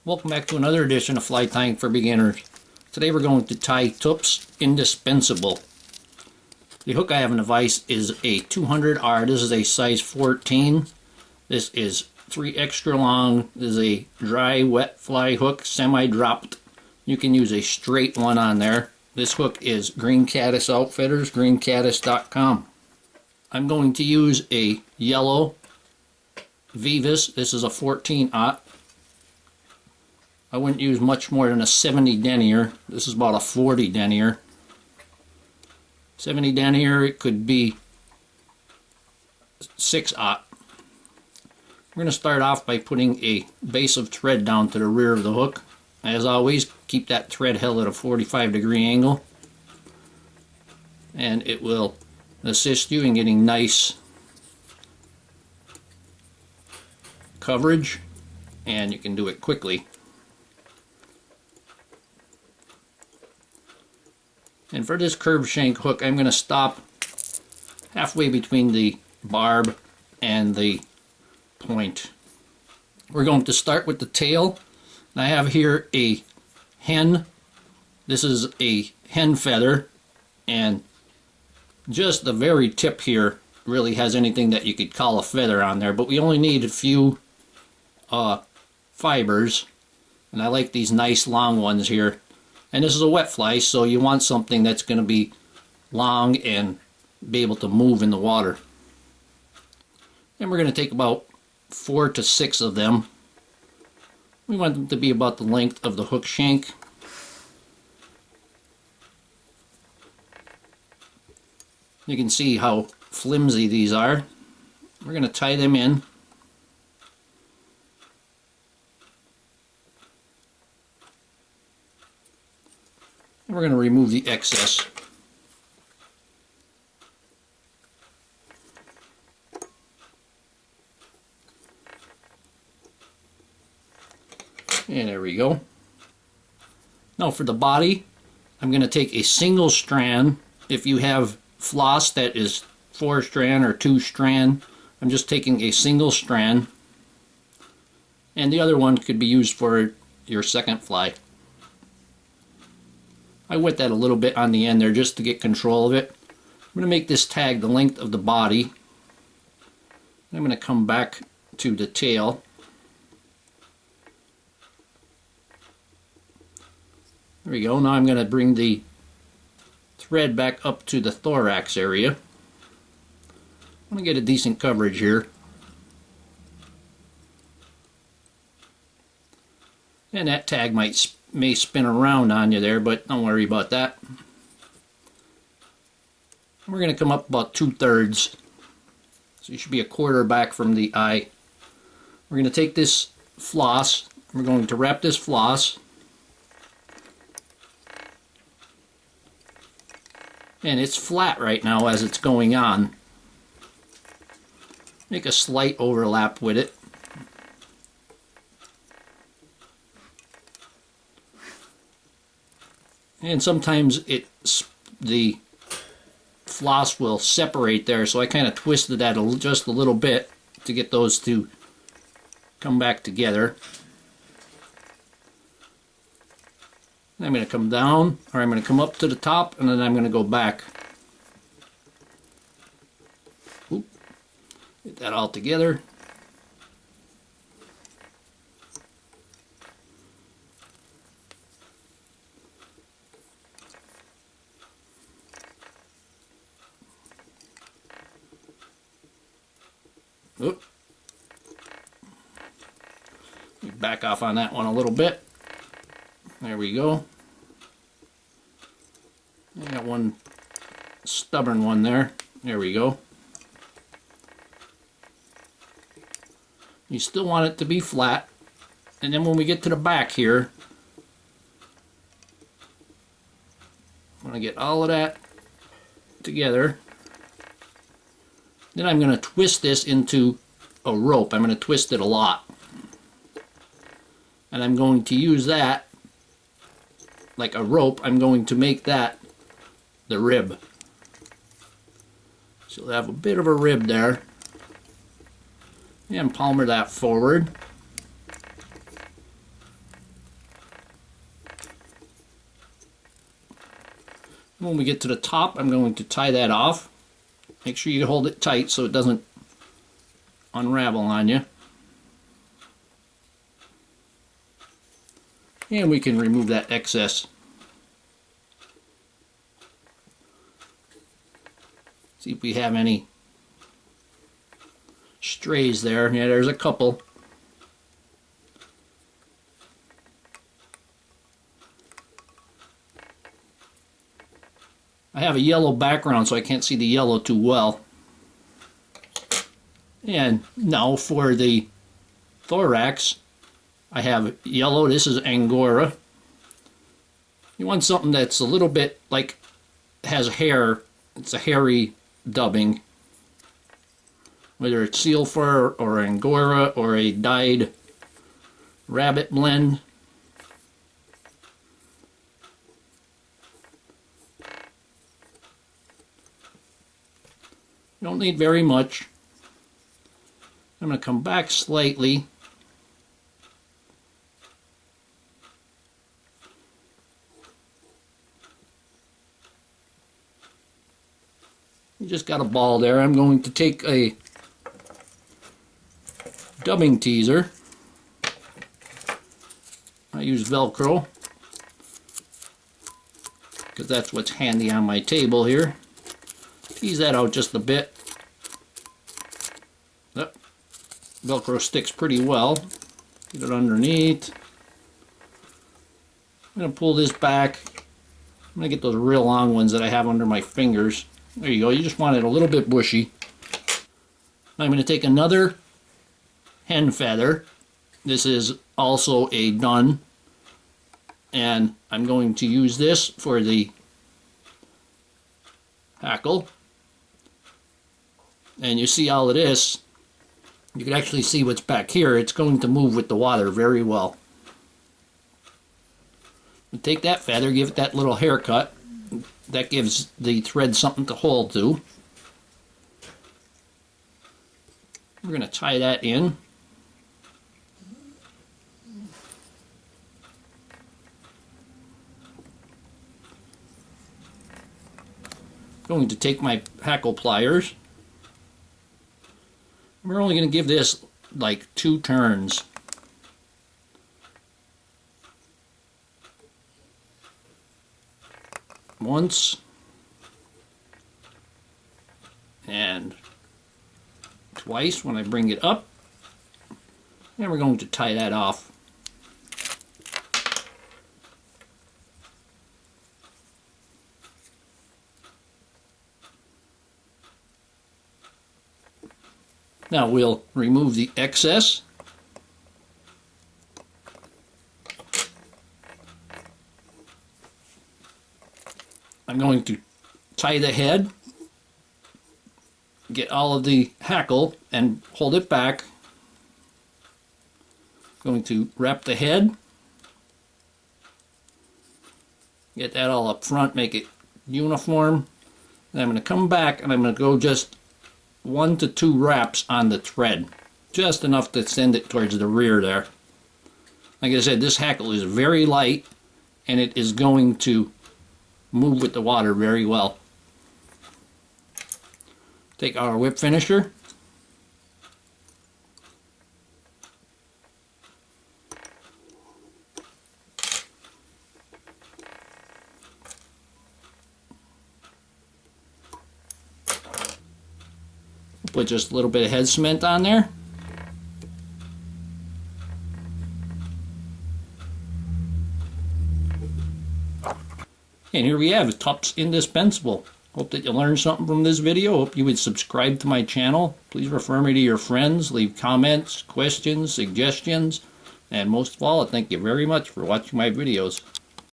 Welcome back to another edition of Fly Tying for Beginners. Today we're going to tie Tup's Indispensable. The hook I have in the vise is a 200R. This is a size 14. This is 3 extra long. This is a dry wet fly hook, semi-dropped. You can use a straight one on there. This hook is Green Caddis Outfitters, greencaddis.com. I'm going to use a yellow Vivas. This is a 14-aught. I wouldn't use much more than a 70 denier. This is about a 40 denier. 70 denier, it could be 6-aught. We're going to start off by putting a base of thread down to the rear of the hook. As always, keep that thread held at a 45-degree angle, and it will assist you in getting nice coverage, and you can do it quickly. And for this curved shank hook, I'm going to stop halfway between the barb and the point. We're going to start with the tail. And I have here a hen. This is a hen feather, and just the very tip here really has anything that you could call a feather on there, but we only need a few fibers, and I like these nice long ones here. And this is a wet fly, so you want something that's going to be long and be able to move in the water. And we're going to take about 4 to 6 of them. We want them to be about the length of the hook shank. You can see how flimsy these are. We're going to tie them in. And we're going to remove the excess. And there we go. Now for the body, I'm going to take a single strand. If you have floss that is 4-strand or 2-strand, I'm just taking a single strand. And the other one could be used for your second fly. I wet that a little bit on the end there just to get control of it. I'm going to make this tag the length of the body. I'm going to come back to the tail. There we go. Now I'm going to bring the thread back up to the thorax area. I'm going to get a decent coverage here. And that tag may spin around on you there, but don't worry about that. We're going to come up about 2/3, so you should be a quarter back from the eye. We're going to take this floss, we're going to wrap this floss, and it's flat right now as it's going on. Make a slight overlap with it. And sometimes the floss will separate there, so I kind of twisted that just a little bit to get those to come back together. And I'm going to come down, or I'm going to come up to the top, and then I'm going to go back. Oop. Get that all together. Oop. Back off on that one a little bit. There we go. I got one stubborn one there. There we go. You still want it to be flat. And then when we get to the back here, I'm going to get all of that together. Then I'm going to twist this into a rope. I'm going to twist it a lot. And I'm going to use that like a rope. I'm going to make that the rib. So we'll have a bit of a rib there. And palmer that forward. When we get to the top, I'm going to tie that off. Make sure you hold it tight so it doesn't unravel on you. And we can remove that excess. See if we have any strays there. Yeah, there's a couple. I have a yellow background so I can't see the yellow too well. And now for the thorax, I have yellow. This is Angora. You want something that's a little bit like has hair. It's a hairy dubbing. Whether it's seal fur or Angora or a dyed rabbit blend. You don't need very much. I'm going to come back slightly. You just got a ball there. I'm going to take a dubbing teaser. I use Velcro because that's what's handy on my table here. Tease that out just a bit. Yep. Velcro sticks pretty well. Get it underneath. I'm going to pull this back. I'm going to get those real long ones that I have under my fingers. There you go. You just want it a little bit bushy. Now I'm going to take another hen feather. This is also a dun. And I'm going to use this for the hackle. And you see all of this, you can actually see what's back here. It's going to move with the water very well. You take that feather, give it that little haircut. That gives the thread something to hold to. We're going to tie that in. Going to take my hackle pliers. We're only going to give this like 2 turns. Once and twice when I bring it up, and we're going to tie that off. Now we'll remove the excess. I'm going to tie the head, get all of the hackle and hold it back. Going to wrap the head, get that all up front, make it uniform. Then I'm going to come back and I'm going to go just 1 to 2 wraps on the thread, just enough to send it towards the rear there. Like I said, this hackle is very light and it is going to move with the water very well. Take our whip finisher. Put just a little bit of head cement on there. And here we have it, Tups Indispensable. Hope that you learned something from this video. Hope you would subscribe to my channel. Please refer me to your friends. Leave comments, questions, suggestions. And most of all, I thank you very much for watching my videos.